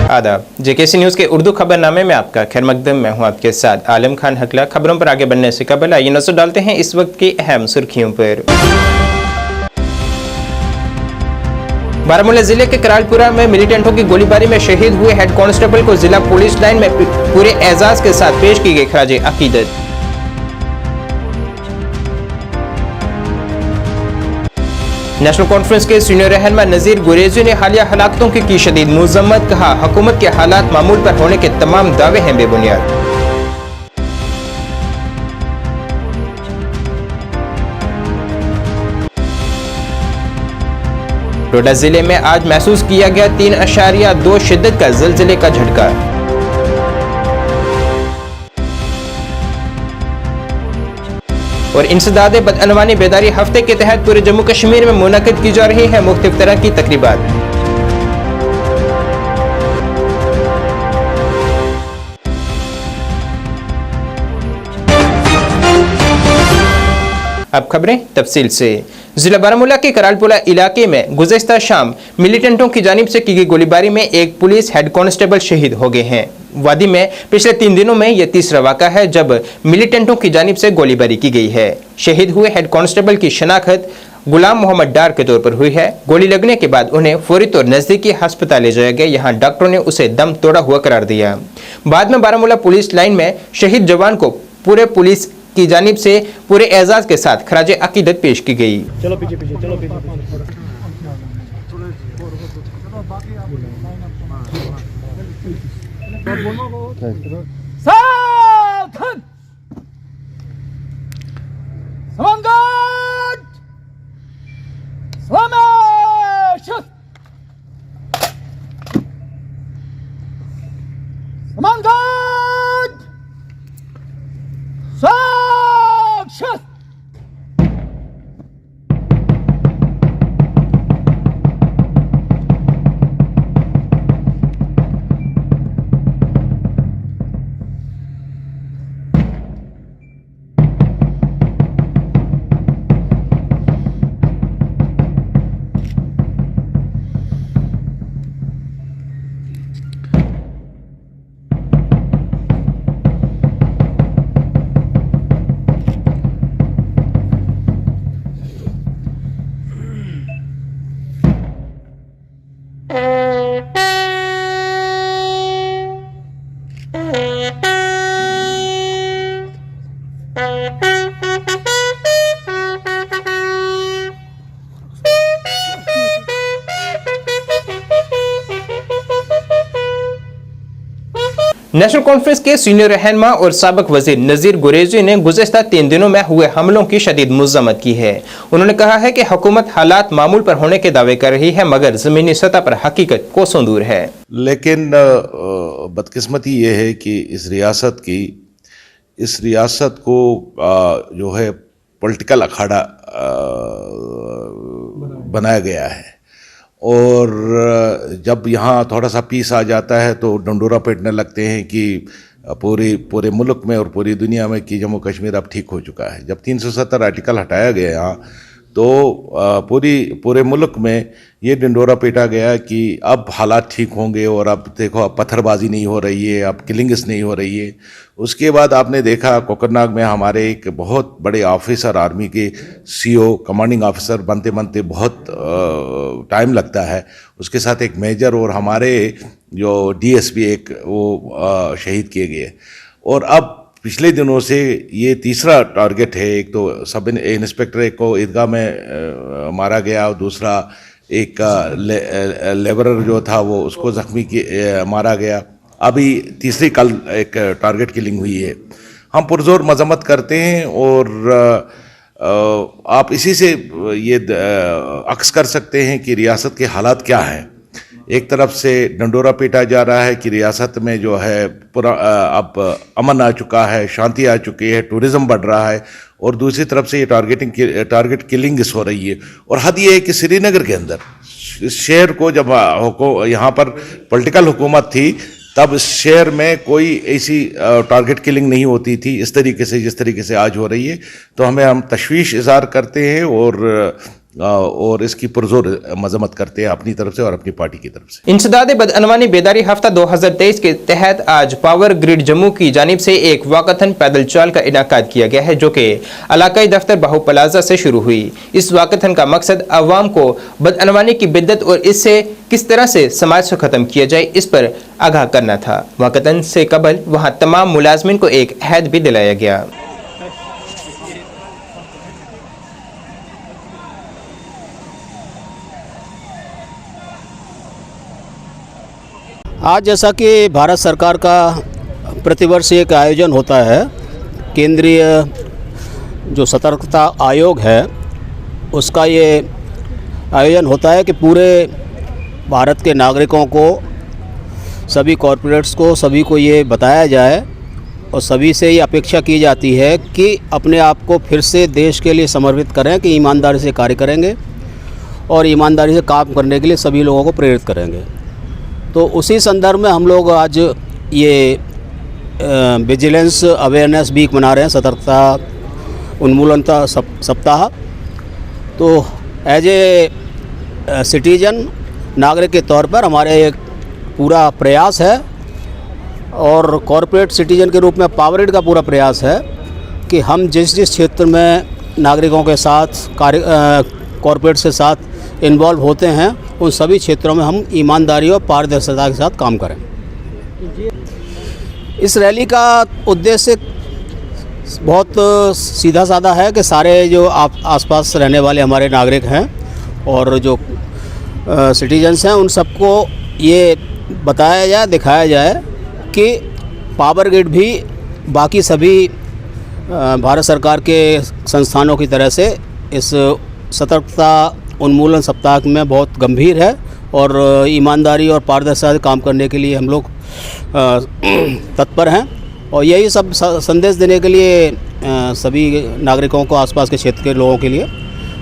आदाब, JKC news के उर्दू खबरनामे में आपका खैर मकदम। मैं हूं आपके साथ आलम खान हकला। खबरों पर आगे बढ़ने से कबल आइए नजर डालते हैं इस वक्त की अहम सुर्खियों पर। बारामूला जिले के करालपुरा में मिलिटेंटों की गोलीबारी में शहीद हुए हेड कांस्टेबल को जिला पुलिस लाइन में पूरे एजाज के साथ पेश की गई खराजे अकीदत। नेशनल कॉन्फ्रेंस के सीनियर रहनुमा नजीर गुरेजी ने हालिया हलाकतों की शदीद मजम्मत। कहा, हुकूमत के हालात मामूल पर होने के तमाम दावे हैं बेबुनियाद। डोडा जिले में आज महसूस किया गया 3.2 शिद्दत का ज़िलज़िले का झटका। और इंसदादे बदअनवानी बेदारी हफ्ते के तहत पूरे जम्मू कश्मीर में मुनक़िद की जा रही है मुख्तलिफ तरह की तकरीबात। अब खबरें तफसील से। जिला बारामूला के करालपुरा इलाके में गुज़श्ता शाम मिलिटेंटों की जानिब से की गई गोलीबारी में एक पुलिस हेड कांस्टेबल शहीद हो गए हैं। वादी में पिछले 3 दिनों में यह तीसरा वाक़ा है जब मिलिटेंटों की जानिब से गोलीबारी की गई है। शहीद हुए हेड कांस्टेबल की शनाख्त गुलाम मोहम्मद डार के तौर पर हुई है। गोली लगने के बाद उन्हें फौरी तौर नज़दीकी अस्पताल ले जाया गया। यहाँ डॉक्टरों ने उसे दम तोड़ा हुआ करार दिया। बाद में बारामूला पुलिस लाइन में शहीद जवान को पूरे पुलिस की जानिब से पूरे एजाज के साथ खराजे अकीदत पेश की गई। चलो पीछे पीछे चलो पीछे नेशनल कॉन्फ्रेंस के सीनियर रहनुमा और साबिक वजीर नजीर गुरेजी ने गुज़श्ता 3 दिनों में हुए हमलों की शदीद मजम्मत की है। उन्होंने कहा है कि हुकूमत हालात मामूल पर होने के दावे कर रही है मगर ज़मीनी सतह पर हकीकत कोसों दूर है। लेकिन बदकिस्मती ये है कि इस रियासत को जो है पॉलिटिकल अखाड़ा बनाया गया है और जब यहाँ थोड़ा सा पीस आ जाता है तो डंडोरा पीटने लगते हैं कि पूरे मुल्क में और पूरी दुनिया में कि जम्मू कश्मीर अब ठीक हो चुका है। जब 370 आर्टिकल हटाया गया यहाँ तो पूरे मुल्क में ये डंडोरा पीटा गया कि अब हालात ठीक होंगे और अब देखो अब पत्थरबाजी नहीं हो रही है, अब किलिंग्स नहीं हो रही है। उसके बाद आपने देखा कोकरनाग में हमारे एक बहुत बड़े ऑफिसर आर्मी के सीओ कमांडिंग ऑफिसर बनते बनते बहुत टाइम लगता है, उसके साथ एक मेजर और हमारे जो डीएसपी एक वो शहीद किए गए। और अब पिछले दिनों से ये तीसरा टारगेट है। एक तो सब इंस्पेक्टर एक को ईदगाह में मारा गया और दूसरा एक लेबरर जो था वो उसको जख्मी मारा गया। अभी तीसरी कल एक टारगेट किलिंग हुई है। हम पुरजोर मजम्मत करते हैं और आप इसी से ये अक्स कर सकते हैं कि रियासत के हालात क्या हैं। एक तरफ से डंडोरा पीटा जा रहा है कि रियासत में जो है पूरा अब अमन आ चुका है, शांति आ चुकी है, टूरिज़्म बढ़ रहा है, और दूसरी तरफ से ये टारगेट किलिंग्स हो रही है। और हद ये है कि श्रीनगर के अंदर इस शहर को जब यहाँ पर पॉलिटिकल हुकूमत थी तब इस शहर में कोई ऐसी टारगेट किलिंग नहीं होती थी इस तरीके से जिस तरीके से आज हो रही है। तो हम तशवीश इज़हार करते हैं और और इसकी पुरजोर मजम्मत करते हैं अपनी तरफ से और अपनी पार्टी की तरफ से। इंसदाद बदअनवानी बेदारी हफ्ता 2023 के तहत आज पावर ग्रिड जम्मू की जानिब से एक वाकथन पैदल चाल का इनाकाद किया गया है, जो कि इलाकाई दफ्तर बाहू प्लाजा से शुरू हुई। इस वाकथन का मकसद अवाम को बदअनवानी की बिद्दत और इससे किस तरह से समाज से ख़त्म किया जाए, इस पर आगाह करना था। वाकथन से कबल वहाँ तमाम मुलाजमिन को एक अहद भी दिलाया गया। आज जैसा कि भारत सरकार का प्रतिवर्ष एक आयोजन होता है, केंद्रीय जो सतर्कता आयोग है उसका ये आयोजन होता है कि पूरे भारत के नागरिकों को, सभी कॉरपोरेट्स को, सभी को ये बताया जाए और सभी से ये अपेक्षा की जाती है कि अपने आप को फिर से देश के लिए समर्पित करें, कि ईमानदारी से कार्य करेंगे और ईमानदारी से काम करने के लिए सभी लोगों को प्रेरित करेंगे। तो उसी संदर्भ में हम लोग आज ये विजिलेंस अवेयरनेस वीक मना रहे हैं, सतर्कता उन्मूलन सप्ताह। तो एज ए सिटीजन, नागरिक के तौर पर हमारे एक पूरा प्रयास है और कॉरपोरेट सिटीजन के रूप में पावर ग्रिड का पूरा प्रयास है कि हम जिस जिस क्षेत्र में नागरिकों के साथ कॉरपोरेट के साथ इन्वॉल्व होते हैं उन सभी क्षेत्रों में हम ईमानदारी और पारदर्शिता के साथ काम करें। इस रैली का उद्देश्य बहुत सीधा साधा है कि सारे जो आसपास रहने वाले हमारे नागरिक हैं और जो सिटीजन्स हैं उन सबको ये बताया जाए, दिखाया जाए कि पावर ग्रिड भी बाकी सभी भारत सरकार के संस्थानों की तरह से इस सतर्कता उन्मूलन सप्ताह में बहुत गंभीर है और ईमानदारी और पारदर्शिता से काम करने के लिए हम लोग तत्पर हैं। और यही सब संदेश देने के लिए सभी नागरिकों को, आसपास के क्षेत्र के लोगों के लिए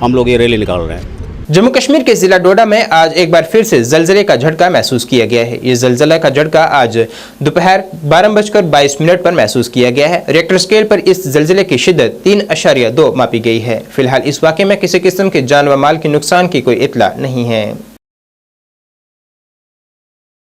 हम लोग ये रैली निकाल रहे हैं। जम्मू कश्मीर के जिला डोडा में आज एक बार फिर से जलजले का झटका महसूस किया गया है। ये जलजला का झटका आज दोपहर 12:22 पर महसूस किया गया है। रिक्टर स्केल पर इस जलजले की शिद्दत 3.2 मापी गई है। फिलहाल इस वाक़े में किसी किस्म के जान व माल के नुकसान की कोई इत्तला नहीं है।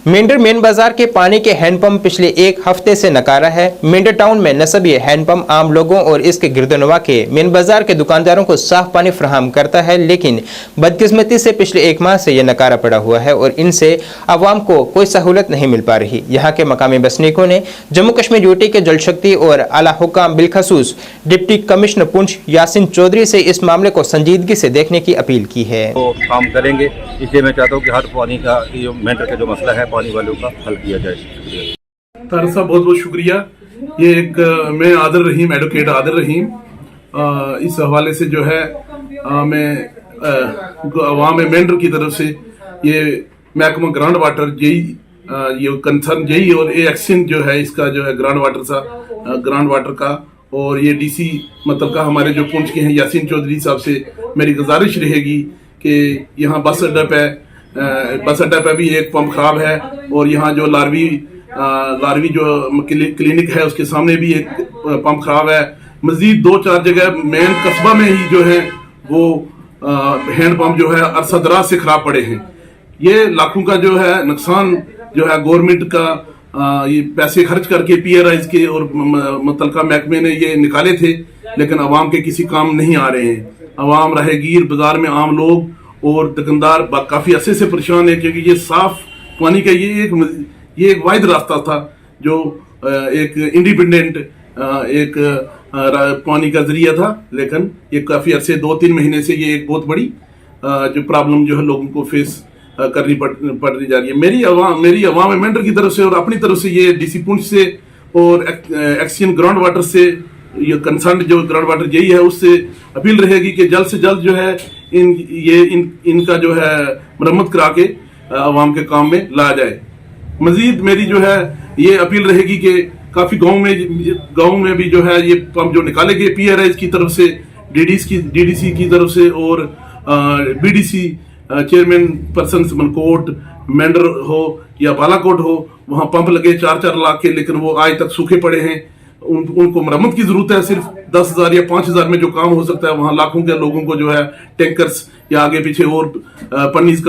मेंढर मेन बाजार के पानी के हैंडपंप पिछले एक हफ्ते से नकारा है। मेंढर टाउन में नस्ब ये हैंडपंप आम लोगों और इसके गिरदनवा के मेन बाजार के दुकानदारों को साफ पानी फराहम करता है, लेकिन बदकिस्मती से पिछले एक माह से यह नकारा पड़ा हुआ है और इनसे आवाम को कोई सहूलत नहीं मिल पा रही। यहाँ के मकामी बसनीकों ने जम्मू कश्मीर यूटी के जल शक्ति और आला हुकाम बिलखसूस डिप्टी कमिश्नर पुंछ यासिन चौधरी से इस मामले को संजीदगी से देखने की अपील की है। तो काम करेंगे, इसलिए मैं चाहता हूँ कि हर पानी का मेंढर का जो मसला है पानी वालों का हल किया जाए। तारिक साहब बहुत बहुत शुक्रिया। ये एक मैं आदिल रहीम, एडवोकेट आदिल रहीम, इस हवाले से जो है मैं अवाम मेंढर की तरफ से ये महकमा ग्राउंड वाटर ये कंसर्न यही और ये एक्शन जो है इसका जो है ग्राउंड वाटर का और ये डीसी मतलब का हमारे जो पुंछ के हैं यासीन चौधरी साहब से मेरी गुजारिश रहेगी कि यहाँ बस अड्डा पे भी एक पंप खराब है और यहाँ जो लारवी जो क्लिनिक है उसके सामने भी एक पंप खराब है। मजीद 2-4 जगह मेन कस्बा में ही जो है वो हैंड पंप जो है अरसदराज से खराब पड़े हैं। ये लाखों का जो है नुकसान जो है गवर्नमेंट का ये पैसे खर्च करके PRIs के और मुतलका महकमे ने ये निकाले थे, लेकिन अवाम के किसी काम नहीं आ रहे हैं। अवाम राहगीर, बाजार में आम लोग और दुकानदार काफी अरसे से परेशान है, क्योंकि ये साफ पानी का ये एक वाहिद रास्ता था जो एक इंडिपेंडेंट एक पानी का जरिया था, लेकिन ये काफी अरसे 2-3 महीने से ये एक बहुत बड़ी जो प्रॉब्लम जो है लोगों को फेस करनी पड़ जा रही है। मेरी अवाम मेंढर की तरफ से और अपनी तरफ से ये डीसी पुंछ से और एक्शन ग्राउंड वाटर से ये कंसर्न जो ग्राउंड वाटर यही है उससे अपील रहेगी कि जल्द से जल्द जो है इनका जो है मरम्मत करा के अवाम के काम में लाया जाए। मजीद मेरी जो है ये अपील रहेगी कि काफी गांव में भी जो है ये पंप जो निकाले गए PRIs की तरफ से, DDC की तरफ से और BDC chairman person Mankot, Mendhar हो या बालाकोट हो, वहां पंप लगे 4-4 लाख के, लेकिन वो आज तक सूखे पड़े हैं। उनको मरम्मत की जरूरत है। सिर्फ 10,000 या 5,000 में जो काम हो सकता है, वहां लाखों के लोगों को जो है टैंकर्स या आगे पीछे और पन्नीज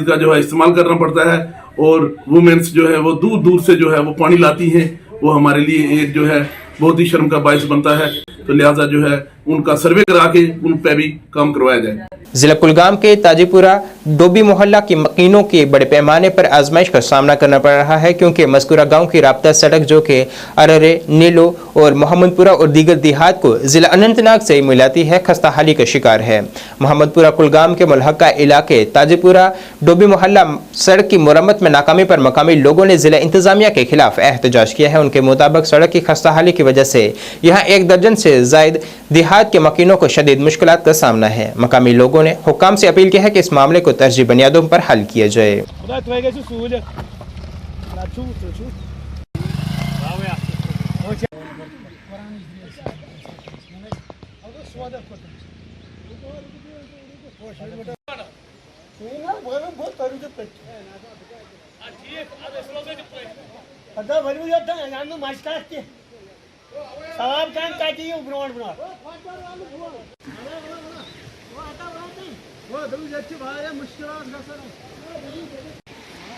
का जो है इस्तेमाल करना पड़ता है। और वुमेन्स जो है वो दूर दूर से जो है वो पानी लाती हैं, वो हमारे लिए एक जो है बहुत ही शर्म का बायस बनता है। तो लिहाजा जो है उनका सर्वे करा के उन पे भी काम करवाया जाए। जिला कुलगाम के ताजीपुरा डोबी मोहल्ला की मकीनों की बड़े पैमाने पर आजमाइश का सामना करना पड़ रहा है, क्योंकि मज़कूरा गांव की राब्ता सड़क जो कि अररे, नीलो और मोहम्मदपुरा और दीगर देहात को जिला अनंतनाग से मिलाती है, खस्ता हाली का शिकार है। मोहम्मदपुरा कुलगाम के मुल्हका इलाके ताजीपुरा डोबी मोहल्ला सड़क की मुरम्मत में नाकामी पर मकामी लोगों ने जिला इंतजामिया के खिलाफ एहतजाज किया है। उनके मुताबिक सड़क की खस्ता हाली की वजह से यहाँ 1 दर्जन से जायद देहात के मकीनों को शदीद मुश्किलात का सामना है। मकामी लोगों ने हुक्काम से अपील की है कि इस मामले को तरजीह बुनियादों पर हल किया जाए।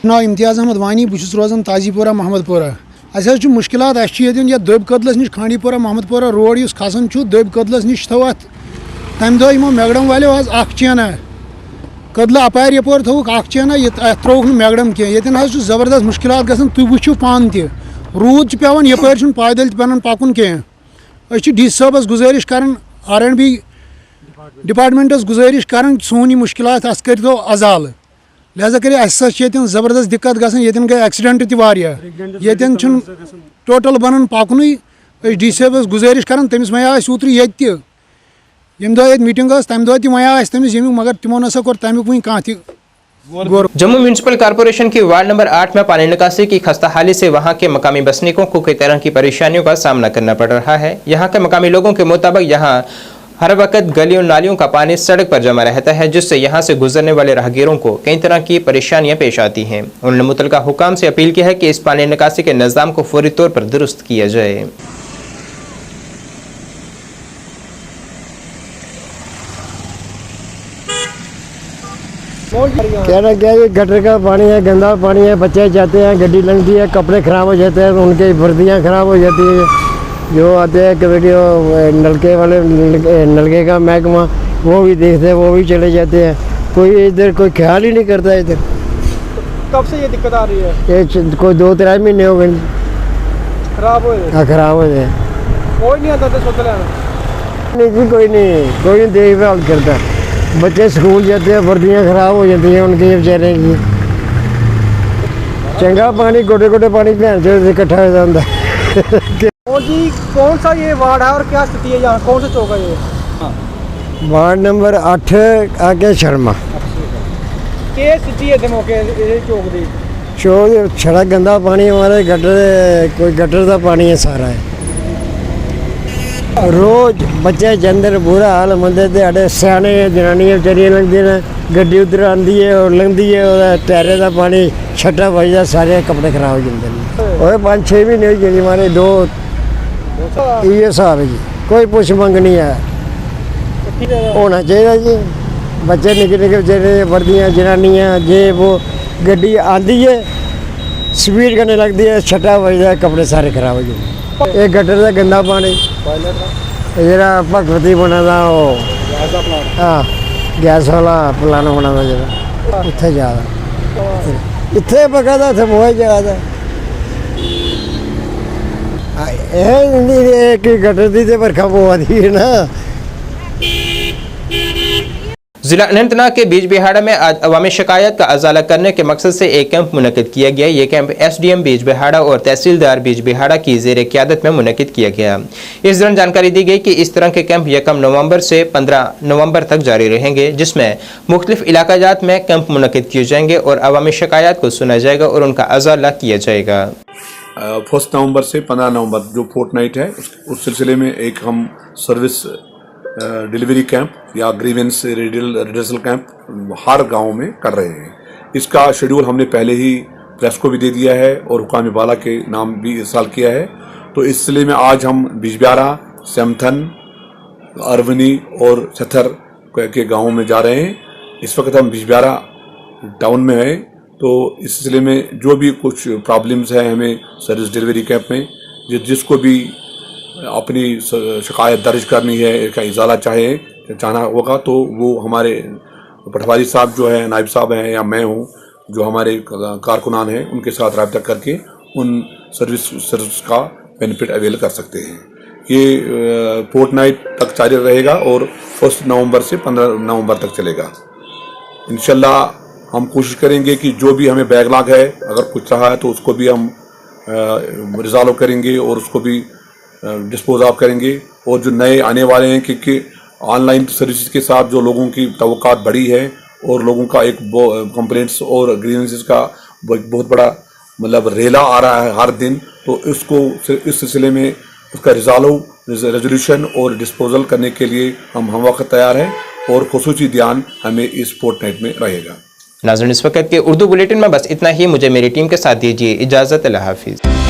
नाम इम्तियाज़ अहमद वानी, बहुत रोजान ताजीपुरा महमदपुरा। अस मुश्किलात ये दब कदलस नश खांडीपुरा महमदपुरा रोड इस खसान दब कदलस नश थो अत तम दो यमो मैगडम वालो आज अख चैना कदल अपार यपोर थोक अख चैना त्रोक मैगडम कह जबरदस्त मुश्किलात गसान। तुम वो पान तह रूद पेवान यपर पैदल पेन पकुन कह डी साहबस गुजारिश कर R&B डिपार्टमेंटस गुजारिश कर सोन यह मुश्किलात अस कर दो अजाल। लिहाजा कर जबरदस्त दिक्कत गई ये गई एक्सीडेंट तन टोटल बन पकुन डी साहबस गुजारिश कर तमिस मे ऊतर ये यम दह मीटिंग तम दह तमिस तमिस मगर तिमो नसा कोर तमिक वह कह जम्मू म्यूनिसिपल कॉर्पोरेशन की वार्ड नंबर 8 में पानी निकासी की खस्ता हाली से वहां के मकामी बसनीकों को कई तरह की परेशानियों का सामना करना पड़ रहा है। यहां के मकामी लोगों के मुताबिक यहां हर वक्त गलियों नालियों का पानी सड़क पर जमा रहता है, जिससे यहां से गुजरने वाले राहगीरों को कई तरह की परेशानियां पेश आती हैं। उन्होंने मुतलका हुकाम से अपील की है कि इस पानी निकासी के निज़ाम को फौरी तौर पर दुरुस्त किया जाए। कहना क्या है, गटर का पानी है, गंदा पानी है, बच्चे जाते हैं, गड्डी लंघती है, कपड़े ख़राब हो जाते हैं, उनकी वर्दियाँ ख़राब हो जाती है। जो आते हैं कभी नलके वाले नलके का महकमा वो भी देखते हैं, वो भी चले जाते हैं। कोई इधर कोई ख्याल ही नहीं करता इधर। कब से ये दिक्कत आ रही है? ये कोई 2-3 महीने हो गए खराब हो गए। हाँ, खराब हो गए। कोई नहीं आता नहीं जी, कोई नहीं देखभाल करता। बच्चे स्कूल जाते हैं, वर्दियाँ ख़राब हो जाती हैं उनकी बेचारे की। चंगा पानी गोटे गोटे पानी भैन से इकट्ठा हो जाता है। और जी कौन सा ये वार्ड है और क्या स्थिति है यहाँ, कौन सा चौक है ये? वार्ड नंबर 8 आगे शर्मा। क्या स्थिति है मौके चौक की? चौक छड़ा गंदा पानी, हमारे गटर का पानी है सारा है। रोज बच्चे जंदर बुरा हाल मंदे ध्याड़े सियाने जनानियां बेचारियां लंघदी ने, गड्डी उधर आंदी है और लंघदी है, और टायरे का पानी छट्टा बजदा, सारे कपड़े खराब हो जाते हैं। और 5-6 महीने हो गए हमारे 2 ये हिसाब है जी। कोई पुछ मंग नहीं है, होना चाहिए जी। बच्चे निके निके बेचारे वर्दियाँ जनानियाँ जे वो गड्डी आंदी है, स्पीड करने लगती है, छट्टा बजदा है, कपड़े सारे खराब हो जाते हैं। एक गटर का गंदा पानी जरा भगवती बना था, हाँ गैस वाला प्लान बना था जरा उत्थे ज्यादा इतने पका था, इतने बहुत ज्यादा एक गटर की तो बरखा पवा दी है ना। जिला अनंतनाग के बीज बिहाड़ा में आज अवामी शिकायत का अजाला करने के मकसद से एक कैंप मुनक्किद किया गया। ये कैंप SDM बीज बिहाड़ा और तहसीलदार बीज बिहाड़ा की ज़ेर क़यादत में मुनक्किद किया गया। इस दौरान जानकारी दी गई कि इस तरह के कैंप 1 नवंबर से 15 नवंबर तक जारी रहेंगे, जिसमें मुख्तलिफ इलाकाजात में कैंप मुनक्किद किए जाएंगे और अवामी शिकायत को सुना जाएगा और उनका अजाला किया जाएगा। 1 नवंबर से 15 नवंबर जो फोर्टनाइट है उस सिलसिले में एक हम सर्विस डिलीवरी कैंप या ग्रीवेंस रिडर्सल कैंप हर गांव में कर रहे हैं। इसका शेड्यूल हमने पहले ही प्रेस को भी दे दिया है और हुकाम बाला के नाम भी इरसाल किया है तो इस सिलसिले में आज हम बिजबियारा, सेमथन, अरवनी और छथर के गाँव में जा रहे हैं। इस वक्त हम बिजबियारा टाउन में हैं। तो इस सिलसिले में जो भी कुछ प्रॉब्लम्स हैं हमें सर्विस डिलीवरी कैंप में जिसको भी अपनी शिकायत दर्ज करनी है, इसका इजाला चाहना होगा तो वो हमारे पटवारी साहब जो है, नायब साहब हैं या मैं हूँ, जो हमारे कारकुनान हैं, उनके साथ रब्ता करके उन सर्विस का बेनिफिट अवेल कर सकते हैं। ये फोर्टनाइट तक जारी रहेगा और 1 नवंबर से 15 नवंबर तक चलेगा। इंशाल्लाह हम कोशिश करेंगे कि जो भी हमें बैकलॉग है, अगर कुछ रहा है तो उसको भी हम रिजॉल्व करेंगे और उसको भी डिस्पोज ऑफ करेंगे। और जो नए आने वाले हैं, क्योंकि ऑनलाइन सर्विसेज के साथ जो लोगों की तवक्कात बढ़ी है और लोगों का एक कंप्लेंट्स और ग्रीवेंसेस का बहुत बड़ा मतलब रेला आ रहा है हर दिन, तो इसको इस सिलसिले में उसका रेजोल्यूशन और डिस्पोजल करने के लिए हम वक्त तैयार हैं और खुसूसी ध्यान हमें इस फोर्टनाइट में रहेगा। नाज़रीन, इस वक्त के उर्दू बुलेटिन में बस इतना ही। मुझे मेरी टीम के साथ दीजिए इजाज़त। अल्लाह हाफिज़।